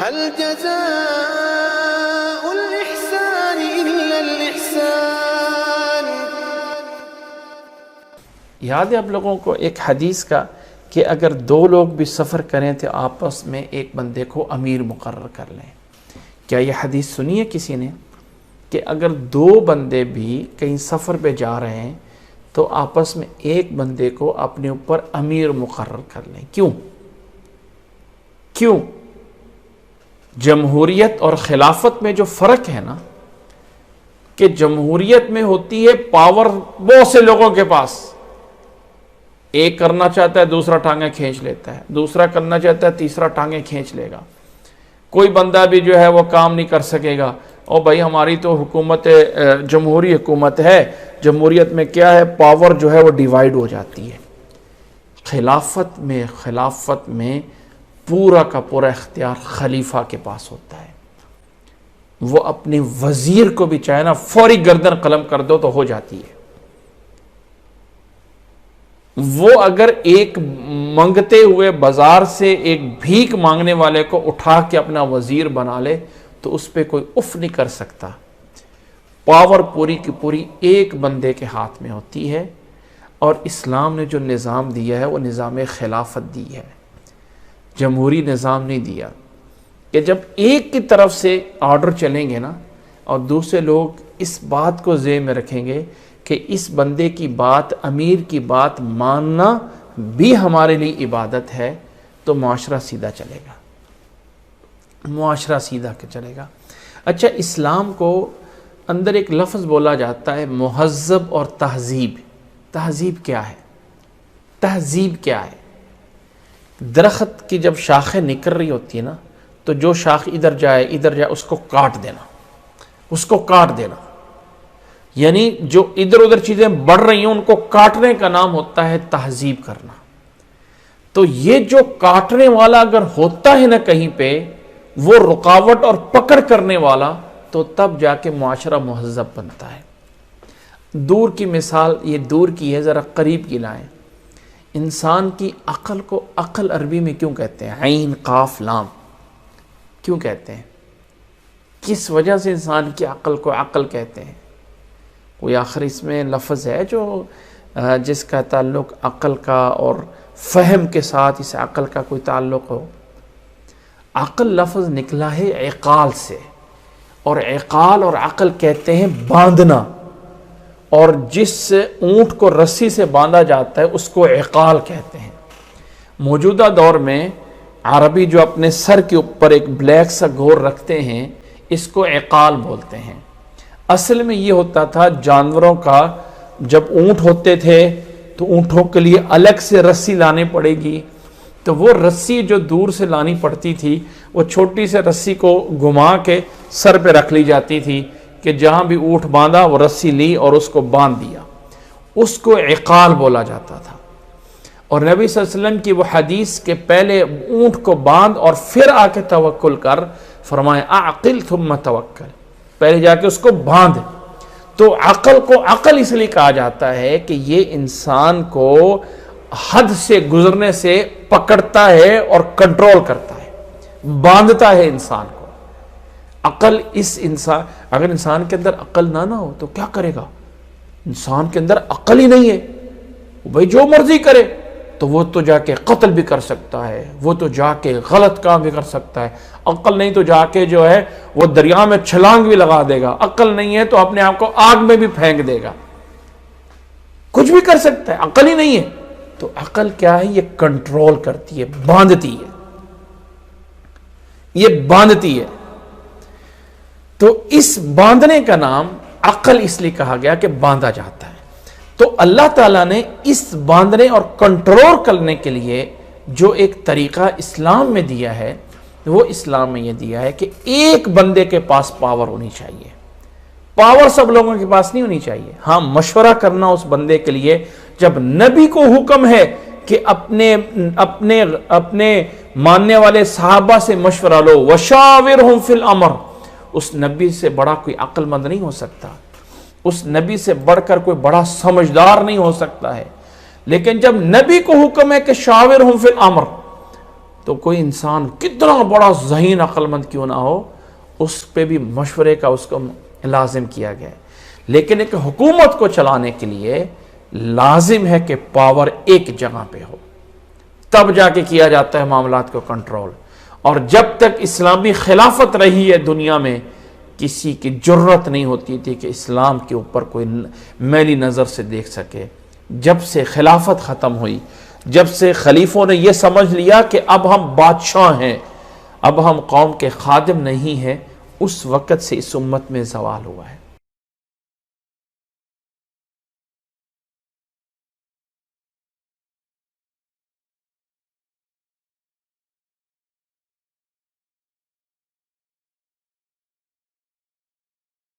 هل جزاء الإحسان إلا الإحسان؟ یاد ہے آپ لوگوں کو ایک حدیث کا کہ اگر دو لوگ بھی سفر کریں تو آپس میں ایک بندے کو امیر مقرر کر لیں. کیا یہ حدیث سنی ہے کسی نے کہ اگر دو بندے بھی کہیں سفر پہ جا رہے ہیں تو آپس میں ایک بندے کو اپنے اوپر امیر مقرر کر لیں؟ کیوں؟ جمہوریت اور خلافت میں جو فرق ہے نا کہ جمہوریت میں ہوتی ہے پاور بہت سے لوگوں کے پاس، ایک کرنا چاہتا ہے دوسرا ٹانگیں کھینچ لیتا ہے، دوسرا کرنا چاہتا ہے تیسرا ٹانگیں کھینچ لے گا، کوئی بندہ بھی جو ہے وہ کام نہیں کر سکے گا. اور بھائی ہماری تو حکومت جمہوری حکومت ہے، جمہوریت میں کیا ہے پاور جو ہے وہ ڈیوائیڈ ہو جاتی ہے. خلافت میں پورا کا پورا اختیار خلیفہ کے پاس ہوتا ہے. وہ اپنے وزیر کو بھی چاہے نا فوری گردن قلم کر دو تو ہو جاتی ہے. وہ اگر ایک منگتے ہوئے بازار سے ایک بھیک مانگنے والے کو اٹھا کے اپنا وزیر بنا لے تو اس پہ کوئی اف نہیں کر سکتا. پاور پوری کی پوری ایک بندے کے ہاتھ میں ہوتی ہے. اور اسلام نے جو نظام دیا ہے وہ نظام خلافت دی ہے، جمہوری نظام نہیں دیا کہ جب ایک کی طرف سے آرڈر چلیں گے نا اور دوسرے لوگ اس بات کو ذہن میں رکھیں گے کہ اس بندے کی بات، امیر کی بات ماننا بھی ہمارے لیے عبادت ہے، تو معاشرہ سیدھا چلے گا. اچھا، اسلام کو اندر ایک لفظ بولا جاتا ہے مہذب اور تہذیب. تہذیب کیا ہے؟ درخت کی جب شاخیں نکل رہی ہوتی ہے نا تو جو شاخ ادھر جائے اس کو کاٹ دینا، یعنی جو ادھر ادھر چیزیں بڑھ رہی ہیں ان کو کاٹنے کا نام ہوتا ہے تہذیب کرنا. تو یہ جو کاٹنے والا اگر ہوتا ہے نا کہیں پہ وہ رکاوٹ اور پکڑ کرنے والا، تو تب جا کے معاشرہ مہذب بنتا ہے. دور کی مثال یہ دور کی ہے، ذرا قریب کی لائیں. انسان کی عقل کو عقل عربی میں کیوں کہتے ہیں؟ عین قاف لام کیوں کہتے ہیں؟ کس وجہ سے انسان کی عقل کو عقل کہتے ہیں؟ کوئی آخر اس میں لفظ ہے جو جس کا تعلق عقل کا اور فہم کے ساتھ اس عقل کا کوئی تعلق ہو؟ عقل لفظ نکلا ہے عقال سے، اور عقال اور عقل کہتے ہیں باندھنا. اور جس اونٹ کو رسی سے باندھا جاتا ہے اس کو عقال کہتے ہیں. موجودہ دور میں عربی جو اپنے سر کے اوپر ایک بلیک سا گھور رکھتے ہیں اس کو عقال بولتے ہیں. اصل میں یہ ہوتا تھا جانوروں کا، جب اونٹ ہوتے تھے تو اونٹوں کے لیے الگ سے رسی لانی پڑے گی، تو وہ رسی جو دور سے لانی پڑتی تھی وہ چھوٹی سے رسی کو گھما کے سر پہ رکھ لی جاتی تھی کہ جہاں بھی اونٹ باندھا وہ رسی لی اور اس کو باندھ دیا، اس کو عقال بولا جاتا تھا. اور نبی صلی اللہ علیہ وسلم کی وہ حدیث کہ پہلے اونٹ کو باندھ اور پھر آ کے توکل کر، فرمایا اعقل ثم توکل، پہلے جا کے اس کو باندھ. تو عقل کو عقل اس لیے کہا جاتا ہے کہ یہ انسان کو حد سے گزرنے سے پکڑتا ہے اور کنٹرول کرتا ہے، باندھتا ہے انسان کو. عقل اگر انسان کے اندر عقل نہ ہو تو کیا کرے گا؟ انسان کے اندر عقل ہی نہیں ہے، بھائی جو مرضی کرے، تو وہ تو جا کے قتل بھی کر سکتا ہے، وہ تو جا کے غلط کام بھی کر سکتا ہے. عقل نہیں تو جا کے جو ہے وہ دریا میں چھلانگ بھی لگا دے گا. عقل نہیں ہے تو اپنے آپ کو آگ میں بھی پھینک دے گا، کچھ بھی کر سکتا ہے. عقل ہی نہیں ہے تو عقل کیا ہے؟ یہ کنٹرول کرتی ہے، باندھتی ہے. تو اس باندھنے کا نام عقل اس لیے کہا گیا کہ باندھا جاتا ہے. تو اللہ تعالیٰ نے اس باندھنے اور کنٹرول کرنے کے لیے جو ایک طریقہ اسلام میں دیا ہے، وہ اسلام میں یہ دیا ہے کہ ایک بندے کے پاس پاور ہونی چاہیے. پاور سب لوگوں کے پاس نہیں ہونی چاہیے. ہاں، مشورہ کرنا اس بندے کے لیے. جب نبی کو حکم ہے کہ اپنے ماننے والے صحابہ سے مشورہ لو، وشاورہم فی الامر، اس نبی سے بڑا کوئی عقل مند نہیں ہو سکتا، اس نبی سے بڑھ کر کوئی بڑا سمجھدار نہیں ہو سکتا ہے. لیکن جب نبی کو حکم ہے کہ شاورہم فی الامر، تو کوئی انسان کتنا بڑا ذہین عقل مند کیوں نہ ہو، اس پہ بھی مشورے کا اس کو لازم کیا گیا ہے۔ لیکن ایک حکومت کو چلانے کے لیے لازم ہے کہ پاور ایک جگہ پہ ہو، تب جا کے کیا جاتا ہے معاملات کو کنٹرول۔ اور جب تک اسلامی خلافت رہی ہے دنیا میں، کسی کی جرت نہیں ہوتی تھی کہ اسلام کے اوپر کوئی میلی نظر سے دیکھ سکے۔ جب سے خلافت ختم ہوئی، جب سے خلیفوں نے یہ سمجھ لیا کہ اب ہم بادشاہ ہیں، اب ہم قوم کے خادم نہیں ہیں، اس وقت سے اس امت میں زوال ہوا ہے۔